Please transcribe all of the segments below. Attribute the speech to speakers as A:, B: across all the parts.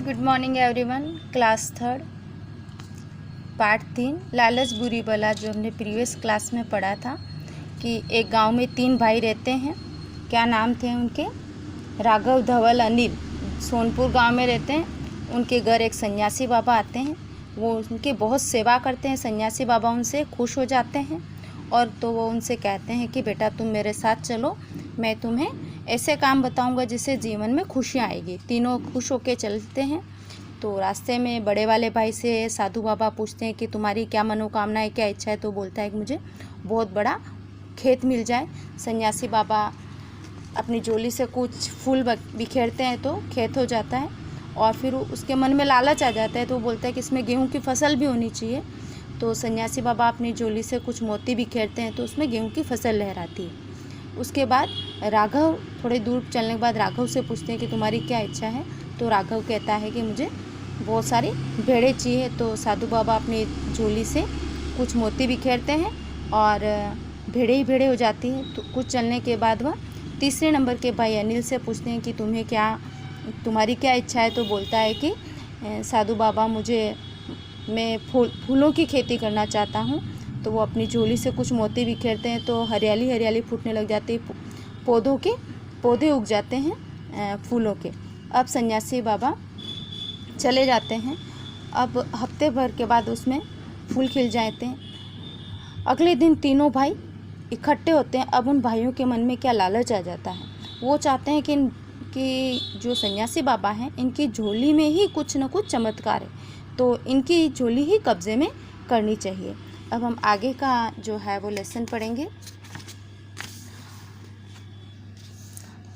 A: Good morning everyone. Class third part 3 लालच बुरी बला, जो हमने प्रीवियस क्लास में पढ़ा था कि एक गांव में 3 भाई रहते हैं। क्या नाम थे उनके? राघव, धवल, अनिल। सोनपुर गांव में रहते हैं। उनके घर एक सन्यासी बाबा आते हैं। वो उनकी बहुत सेवा करते हैं। सन्यासी बाबा उनसे खुश हो जाते हैं और तो वो उनसे कहते हैं कि बेटा तुम मेरे साथ चलो, मैं तुम्हें ऐसे काम बताऊंगा जिससे जीवन में खुशियाँ आएगी। तीनों खुश होकर चलते हैं। तो रास्ते में बड़े वाले भाई से साधु बाबा पूछते हैं कि तुम्हारी क्या मनोकामना है, क्या इच्छा है? तो बोलता है कि मुझे बहुत बड़ा खेत मिल जाए। सन्यासी बाबा अपनी झोली से कुछ फूल बिखेरते हैं तो खेत हो जाता है। और फिर उसके मन में लालच आ जाता है तो वो बोलता है कि इसमें गेहूँ की फसल भी होनी चाहिए। तो सन्यासी बाबा अपनी झोली से कुछ मोती बिखेरते हैं तो उसमें गेहूँ की फसल लहराती है। उसके बाद राघव, थोड़े दूर चलने के बाद राघव से पूछते हैं कि तुम्हारी क्या इच्छा है? तो राघव कहता है कि मुझे बहुत सारी भेड़ें चाहिए। तो साधु बाबा अपनी झोली से कुछ मोती बिखेरते हैं और भेड़े ही भेड़े हो जाती हैं। तो कुछ चलने के बाद वह तीसरे नंबर के भाई अनिल से पूछते हैं कि तुम्हारी क्या इच्छा है? तो बोलता है कि साधु बाबा मैं फूलों की खेती करना चाहता हूँ। तो वो अपनी झोली से कुछ मोती बिखेरते हैं तो हरियाली हरियाली फूटने लग जाती है। पौधे उग जाते हैं फूलों के। अब सन्यासी बाबा चले जाते हैं। अब हफ्ते भर के बाद उसमें फूल खिल जाते हैं। अगले दिन तीनों भाई इकट्ठे होते हैं। अब उन भाइयों के मन में क्या लालच आ जाता है। वो चाहते हैं कि जो सन्यासी बाबा हैं इनकी झोली में ही कुछ न कुछ चमत्कार है, तो इनकी झोली ही कब्जे में करनी चाहिए। अब हम आगे का जो है वो लेसन पढ़ेंगे।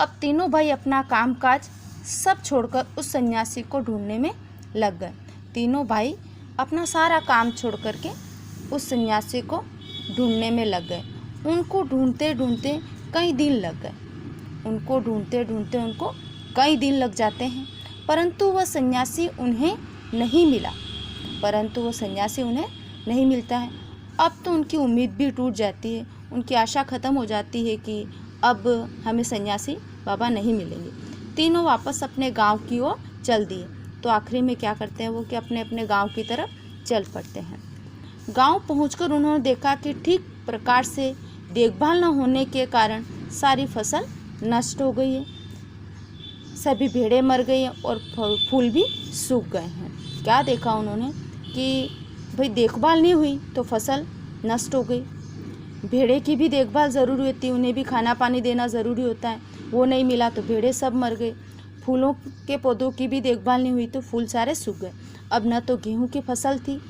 A: अब तीनों भाई अपना कामकाज सब छोड़कर उस सन्यासी को ढूंढने में लग गए। तीनों भाई अपना सारा काम छोड़ करके उस सन्यासी को ढूंढने में लग गए। उनको ढूंढते ढूंढते कई दिन लग गए। उनको कई दिन लग जाते हैं, परंतु वह सन्यासी उन्हें नहीं मिलता है। अब तो उनकी उम्मीद भी टूट जाती है। उनकी आशा ख़त्म हो जाती है कि अब हमें सन्यासी बाबा नहीं मिलेंगे। तीनों वापस अपने गांव की ओर चल दिए। तो आखिरी में क्या करते हैं वो कि अपने अपने गांव की तरफ चल पड़ते हैं। गांव पहुंचकर उन्होंने देखा कि ठीक प्रकार से देखभाल न होने के कारण सारी फसल नष्ट हो गई है। सभी भेड़ें मर गई हैं और फूल भी सूख गए हैं। क्या देखा उन्होंने कि भाई देखभाल नहीं हुई तो फसल नष्ट हो गई। भेड़े की भी देखभाल ज़रूरी होती है, उन्हें भी खाना पानी देना ज़रूरी होता है। वो नहीं मिला तो भेड़ें सब मर गए। फूलों के पौधों की भी देखभाल नहीं हुई तो फूल सारे सूख गए। अब न तो गेहूं की फसल थी,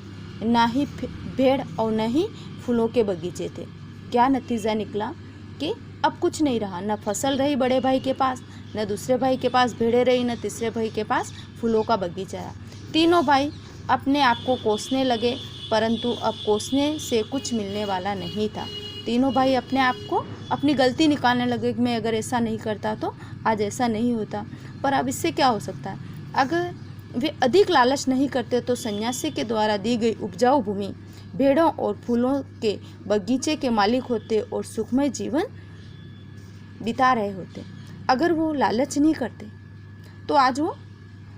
A: ना ही भेड़ और न ही फूलों के बगीचे थे। क्या नतीजा निकला कि अब कुछ नहीं रहा। न फसल रही बड़े भाई के पास, न दूसरे भाई के पास भेड़ें रही, न तीसरे भाई के पास फूलों का बगीचा रहा। तीनों भाई अपने आप को कोसने लगे, परंतु अब कोसने से कुछ मिलने वाला नहीं था। तीनों भाई अपने आप को अपनी गलती निकालने लगे कि मैं अगर ऐसा नहीं करता तो आज ऐसा नहीं होता। पर अब इससे क्या हो सकता है? अगर वे अधिक लालच नहीं करते तो सन्यासी के द्वारा दी गई उपजाऊ भूमि, भेड़ों और फूलों के बगीचे के मालिक होते और सुखमय जीवन बिता रहे होते। अगर वो लालच नहीं करते तो आज वो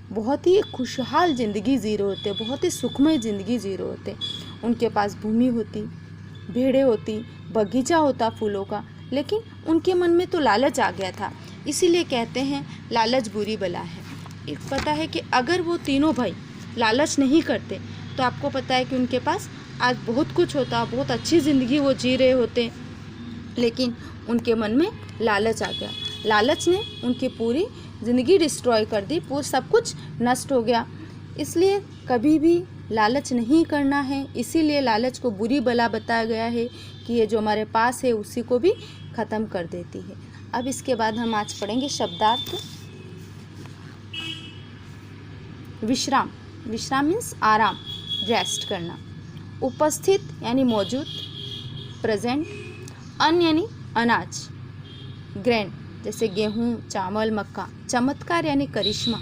A: बहुत ही खुशहाल ज़िंदगी जी रहे होते, बहुत ही सुखमय ज़िंदगी जी रहे होते। उनके पास भूमि होती, भेड़ें होती, बगीचा होता फूलों का, लेकिन उनके मन में तो लालच आ गया था। इसीलिए कहते हैं लालच बुरी बला है। पता है कि अगर वो तीनों भाई लालच नहीं करते तो आपको पता है कि उनके पास आज बहुत कुछ होता, बहुत अच्छी ज़िंदगी वो जी रहे होते, लेकिन उनके मन में लालच आ गया। लालच ने उनकी पूरी ज़िंदगी डिस्ट्रॉय कर दी, सब कुछ नष्ट हो गया। इसलिए कभी भी लालच नहीं करना है। इसीलिए लालच को बुरी बला बताया गया है कि ये जो हमारे पास है उसी को भी ख़त्म कर देती है। अब इसके बाद हम आज पढ़ेंगे शब्दार्थ। विश्राम, विश्राम मीन्स आराम, रेस्ट करना। उपस्थित यानी मौजूद, प्रेजेंट। अन्न यानी अनाज, ग्रेन जैसे गेहूँ, चावल, मक्का। चमत्कार यानी करिश्मा,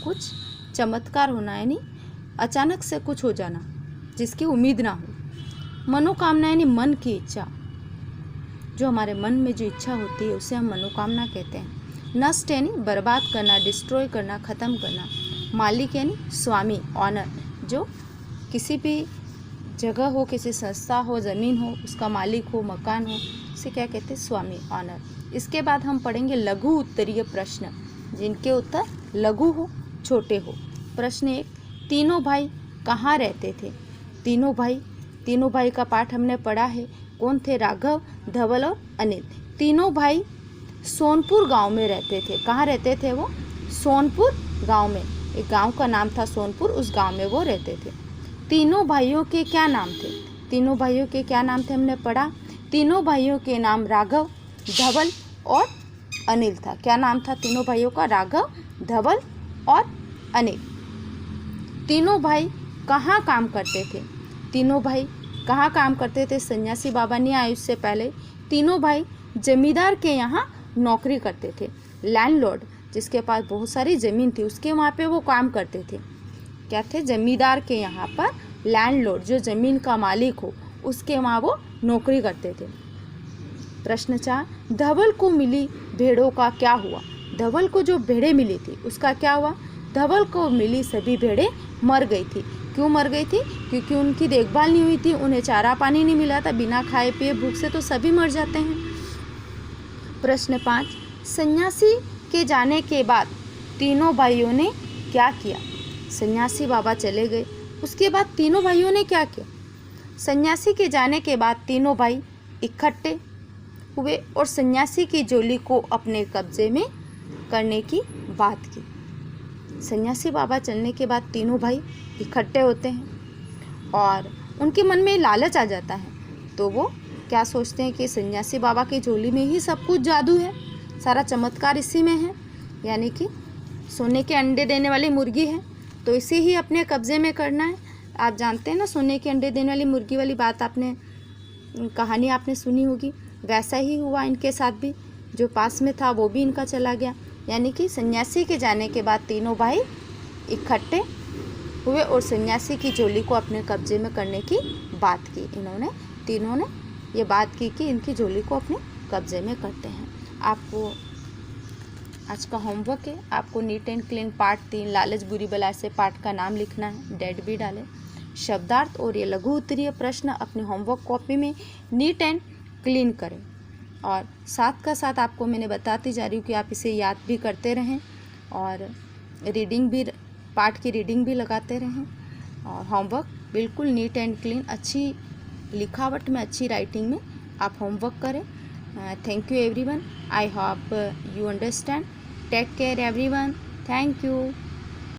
A: कुछ चमत्कार होना यानी अचानक से कुछ हो जाना जिसकी उम्मीद ना हो। मनोकामना यानी मन की इच्छा, जो हमारे मन में जो इच्छा होती है उसे हम मनोकामना कहते हैं। नष्ट यानी बर्बाद करना, डिस्ट्रॉय करना, ख़त्म करना। मालिक यानी स्वामी, ऑनर, जो किसी भी जगह हो, किसी संस्था हो, ज़मीन हो, उसका मालिक हो, मकान हो, इसे क्या कहते हैं? स्वामी, ऑनर। इसके बाद हम पढ़ेंगे लघु उत्तरीय प्रश्न, जिनके उत्तर लघु हो, छोटे हो। प्रश्न 1, तीनों भाई कहाँ रहते थे? तीनों भाई का पाठ हमने पढ़ा है। कौन थे? राघव, धवल और अनिल। तीनों भाई सोनपुर गांव में रहते थे। कहाँ रहते थे वो? सोनपुर गांव में। एक गांव का नाम था सोनपुर, उस गांव में वो रहते थे। तीनों भाइयों के क्या नाम थे? तीनों भाइयों के क्या नाम थे हमने पढ़ा। तीनों भाइयों के नाम राघव, धवल और अनिल था। क्या नाम था तीनों भाइयों का? राघव, धवल और अनिल। तीनों भाई कहाँ काम करते थे? तीनों भाई कहाँ काम करते थे? सन्यासी बाबा नहीं आए उससे पहले तीनों भाई जमींदार के यहाँ नौकरी करते थे। लैंडलॉर्ड, जिसके पास बहुत सारी ज़मीन थी, उसके वहाँ पे वो काम करते थे। क्या थे? जमींदार के यहाँ पर लैंडलॉर्ड, जो ज़मीन का मालिक हो, उसके वहाँ वो नौकरी करते थे। प्रश्न 4, धवल को मिली भेड़ों का क्या हुआ? धवल को जो भेड़ें मिली थी उसका क्या हुआ? धवल को मिली सभी भेड़ें मर गई थी। क्यों मर गई थी? क्योंकि उनकी देखभाल नहीं हुई थी, उन्हें चारा पानी नहीं मिला था। बिना खाए पिए भूख से तो सभी मर जाते हैं। प्रश्न 5, सन्यासी के जाने के बाद तीनों भाइयों ने क्या किया? सन्यासी बाबा चले गए, उसके बाद तीनों भाइयों ने क्या किया? सन्यासी के जाने के बाद तीनों भाई इकट्ठे हुए और सन्यासी की झोली को अपने कब्जे में करने की बात की। सन्यासी बाबा चलने के बाद तीनों भाई इकट्ठे होते हैं और उनके मन में लालच आ जाता है, तो वो क्या सोचते हैं कि सन्यासी बाबा की झोली में ही सब कुछ जादू है, सारा चमत्कार इसी में है, यानी कि सोने के अंडे देने वाली मुर्गी है, तो इसे ही अपने कब्जे में करना है। आप जानते हैं ना, सोने के अंडे देने वाली मुर्गी वाली बात, आपने कहानी आपने सुनी होगी। वैसा ही हुआ इनके साथ भी, जो पास में था वो भी इनका चला गया। यानी कि सन्यासी के जाने के बाद तीनों भाई इकट्ठे हुए और सन्यासी की झोली को अपने कब्जे में करने की बात की। इन्होंने तीनों ने ये बात की कि इनकी झोली को अपने कब्जे में करते हैं। आपको आज का होमवर्क है, आपको नीट एंड क्लीन पार्ट 3 लालच बुरी बला से पार्ट का नाम लिखना है, डेट भी डालें, शब्दार्थ और ये लघु उत्तरीय प्रश्न अपनी होमवर्क कॉपी में नीट एंड क्लीन करें। और साथ का साथ आपको मैंने बताती जा रही हूँ कि आप इसे याद भी करते रहें और रीडिंग भी, पार्ट की रीडिंग भी लगाते रहें और होमवर्क बिल्कुल नीट एंड क्लीन, अच्छी लिखावट में, अच्छी राइटिंग में आप होमवर्क करें। Thank you everyone, I hope you understand. Take care everyone, thank you.